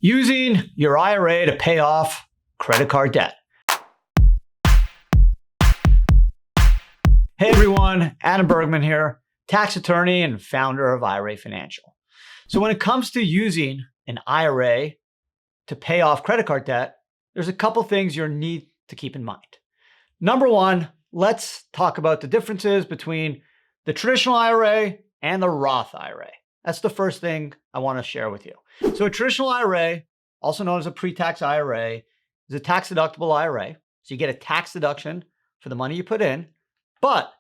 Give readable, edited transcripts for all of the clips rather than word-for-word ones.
Using your IRA to pay off credit card debt. Hey everyone, Adam Bergman here, tax attorney and founder of IRA Financial. So when it comes to using an IRA to pay off credit card debt, there's a couple things you need to keep in mind. Number one, let's talk about the differences between the traditional IRA and the Roth IRA. That's the first thing I want to share with you. So a traditional IRA, also known as a pre-tax IRA, is a tax-deductible IRA. So you get a tax deduction for the money you put in, but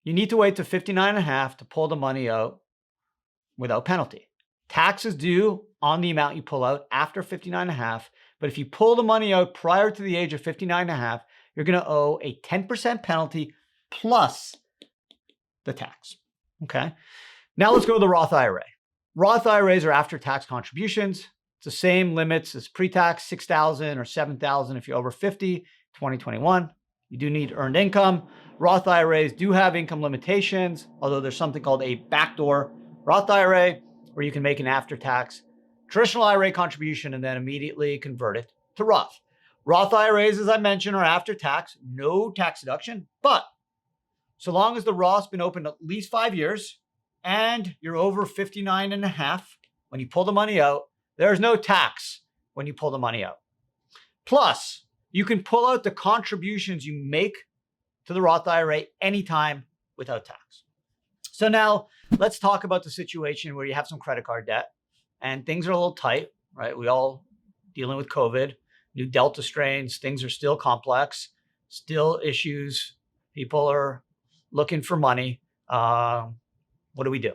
you need to wait to 59 and a half to pull the money out without penalty. Tax is due on the amount you pull out after 59 and a half, but if you pull the money out prior to the age of 59 and a half, you're going to owe a 10% penalty plus the tax. Okay. Now let's go to the Roth IRA. Roth IRAs are after-tax contributions. It's the same limits as pre-tax, $6,000 or $7,000 if you're over 50, 2021. You do need earned income. Roth IRAs do have income limitations, although there's something called a backdoor Roth IRA where you can make an after-tax traditional IRA contribution and then immediately convert it to Roth. Roth IRAs, as I mentioned, are after-tax, no tax deduction, but so long as the Roth's been open at least 5 years, and you're over 59 and a half when you pull the money out, there's no tax when you pull the money out. Plus, you can pull out the contributions you make to the Roth IRA anytime without tax. So now let's talk about the situation where you have some credit card debt and things are a little tight, right? We all dealing with COVID, new Delta strains, things are still complex, still issues. People are looking for money. What do we do?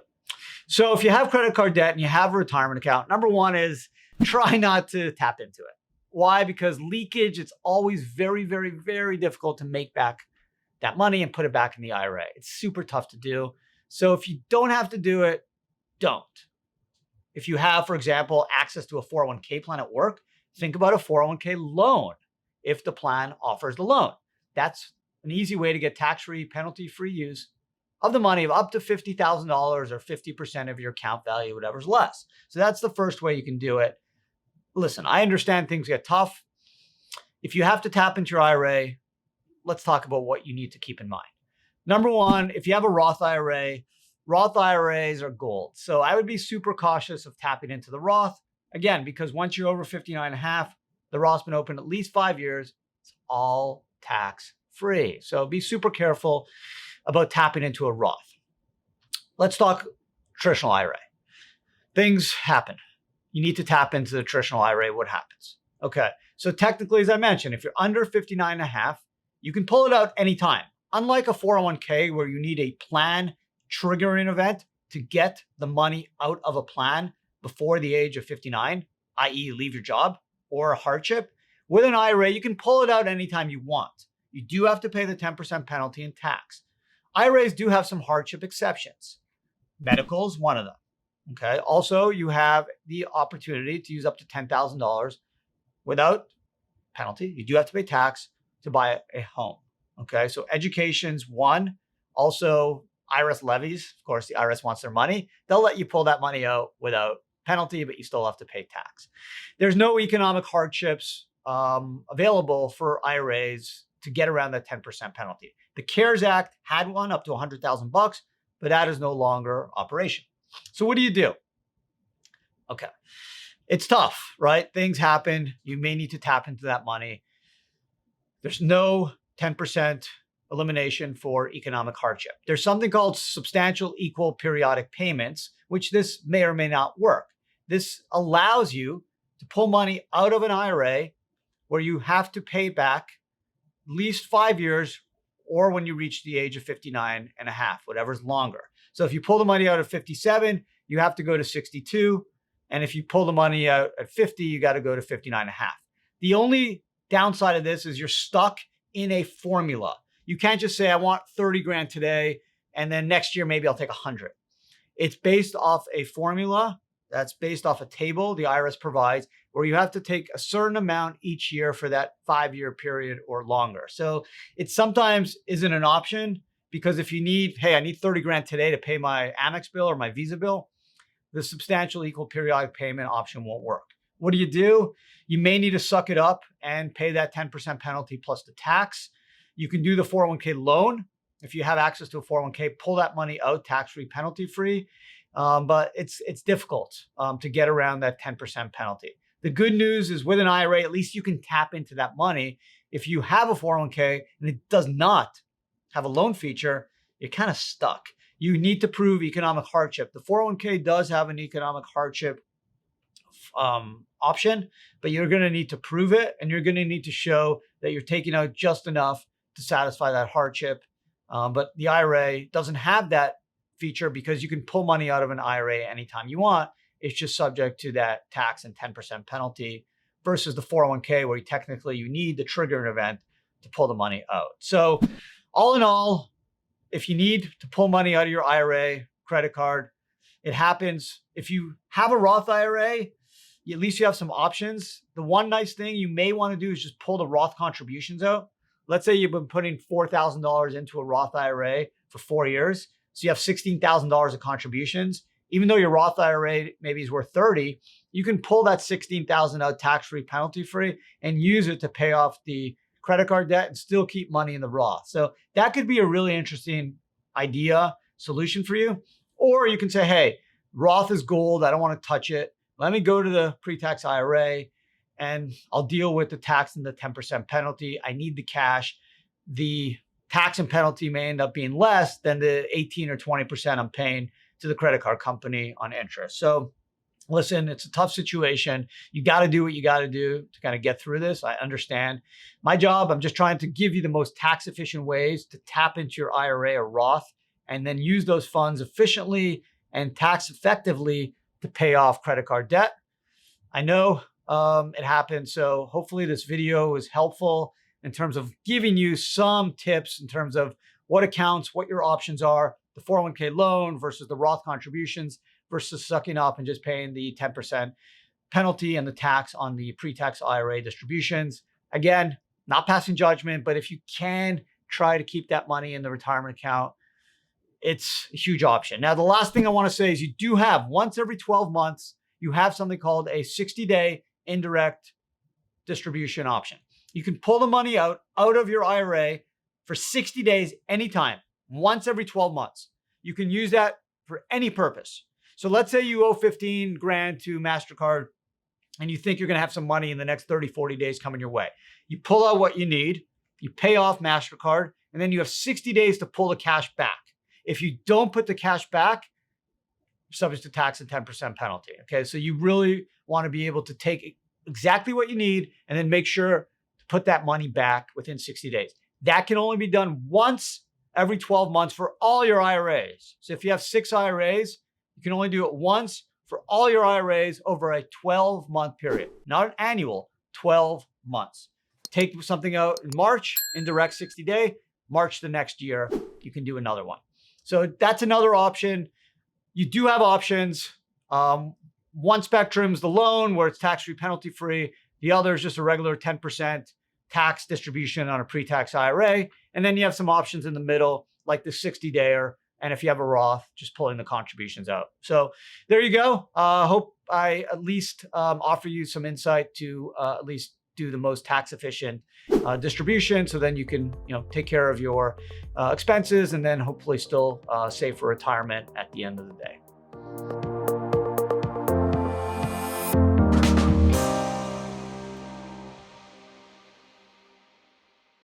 So if you have credit card debt and you have a retirement account, number one is try not to tap into it. Why? Because leakage, it's always very, very, very difficult to make back that money and put it back in the IRA. It's super tough to do. So if you don't have to do it, don't. If you have, for example, access to a 401k plan at work, think about a 401k loan if the plan offers the loan. That's an easy way to get tax-free, penalty-free use of the money of up to $50,000 or 50% of your account value, whatever's less. So that's the first way you can do it. Listen, I understand things get tough. If you have to tap into your IRA, let's talk about what you need to keep in mind. Number one, if you have a Roth IRA, Roth IRAs are gold. So I would be super cautious of tapping into the Roth. Again, because once you're over 59 and a half, the Roth's been open at least 5 years. It's all tax free. So be super careful about tapping into a Roth. Let's talk traditional IRA. Things happen. You need to tap into the traditional IRA. What happens? Okay. So technically, as I mentioned, if you're under 59 and a half, you can pull it out anytime. Unlike a 401k where you need a plan triggering event to get the money out of a plan before the age of 59, i.e. leave your job or a hardship, with an IRA, you can pull it out anytime you want. You do have to pay the 10% penalty in tax. IRAs do have some hardship exceptions. Medical is one of them. Okay. Also, you have the opportunity to use up to $10,000 without penalty. You do have to pay tax to buy a home. Okay. So education's one. Also, IRS levies. Of course, the IRS wants their money. They'll let you pull that money out without penalty, but you still have to pay tax. There's no economic hardships available for IRAs to get around that 10% penalty. The CARES Act had one up to $100,000, but that is no longer operation. So what do you do? Okay. It's tough, right? Things happen. You may need to tap into that money. There's no 10% elimination for economic hardship. There's something called substantial equal periodic payments, which this may or may not work. This allows you to pull money out of an IRA where you have to pay back at least 5 years or when you reach the age of 59 and a half, whatever's longer. So if you pull the money out at 57, you have to go to 62. And if you pull the money out at 50, you got to go to 59 and a half. The only downside of this is you're stuck in a formula. You can't just say, I want 30 grand today, and then next year, maybe I'll take 100. It's based off a formula that's based off a table the IRS provides where you have to take a certain amount each year for that 5-year period or longer. So it sometimes isn't an option because if you need, hey, I need 30 grand today to pay my Amex bill or my Visa bill, the substantial equal periodic payment option won't work. What do? You may need to suck it up and pay that 10% penalty plus the tax. You can do the 401k loan. If you have access to a 401k, pull that money out tax-free, penalty-free. But it's difficult to get around that 10% penalty. The good news is with an IRA, at least you can tap into that money. If you have a 401k and it does not have a loan feature, you're kind of stuck. You need to prove economic hardship. The 401k does have an economic hardship option, but you're going to need to prove it, and you're going to need to show that you're taking out just enough to satisfy that hardship. But the IRA doesn't have that feature because you can pull money out of an IRA anytime you want. It's just subject to that tax and 10% penalty versus the 401k where you need to trigger an event to pull the money out. So all in all, if you need to pull money out of your IRA, credit card, it happens. If you have a Roth IRA, at least you have some options. The one nice thing you may want to do is just pull the Roth contributions out. Let's say you've been putting $4,000 into a Roth IRA for 4 years. So you have $16,000 of contributions. Even though your Roth IRA maybe is worth 30, you can pull that $16,000 out tax-free, penalty-free, and use it to pay off the credit card debt and still keep money in the Roth. So that could be a really interesting solution for you. Or you can say, hey, Roth is gold. I don't want to touch it. Let me go to the pre-tax IRA and I'll deal with the tax and the 10% penalty. I need the cash. The tax and penalty may end up being less than the 18 or 20% I'm paying to the credit card company on interest. So listen, it's a tough situation. You got to do what you got to do to kind of get through this. I understand. My job, I'm just trying to give you the most tax efficient ways to tap into your IRA or Roth and then use those funds efficiently and tax effectively to pay off credit card debt. I know it happens. So hopefully this video is helpful in terms of giving you some tips in terms of what accounts, what your options are, the 401k loan versus the Roth contributions versus sucking up and just paying the 10% penalty and the tax on the pre-tax IRA distributions. Again, not passing judgment, but if you can try to keep that money in the retirement account, it's a huge option. Now, the last thing I want to say is you do have once every 12 months, you have something called a 60-day indirect distribution option. You can pull the money out of your IRA for 60 days anytime, once every 12 months. You can use that for any purpose. So let's say you owe 15 grand to MasterCard and you think you're going to have some money in the next 30, 40 days coming your way. You pull out what you need, you pay off MasterCard, and then you have 60 days to pull the cash back. If you don't put the cash back, subject to tax and 10% penalty. Okay, so you really want to be able to take exactly what you need and then make sure to put that money back within 60 days. That can only be done once every 12 months for all your IRAs. So if you have 6 IRAs, you can only do it once for all your IRAs over a 12-month period, not an annual, 12 months. Take something out in March, indirect 60-day, March the next year, you can do another one. So that's another option. You do have options. One spectrum's the loan where it's tax-free, penalty-free. The other is just a regular 10% tax distribution on a pre-tax IRA. And then you have some options in the middle, like the 60-dayer. And if you have a Roth, just pulling the contributions out. So there you go. Hope I at least offer you some insight to at least do the most tax efficient distribution. So then you can take care of your expenses and then hopefully still save for retirement at the end of the day.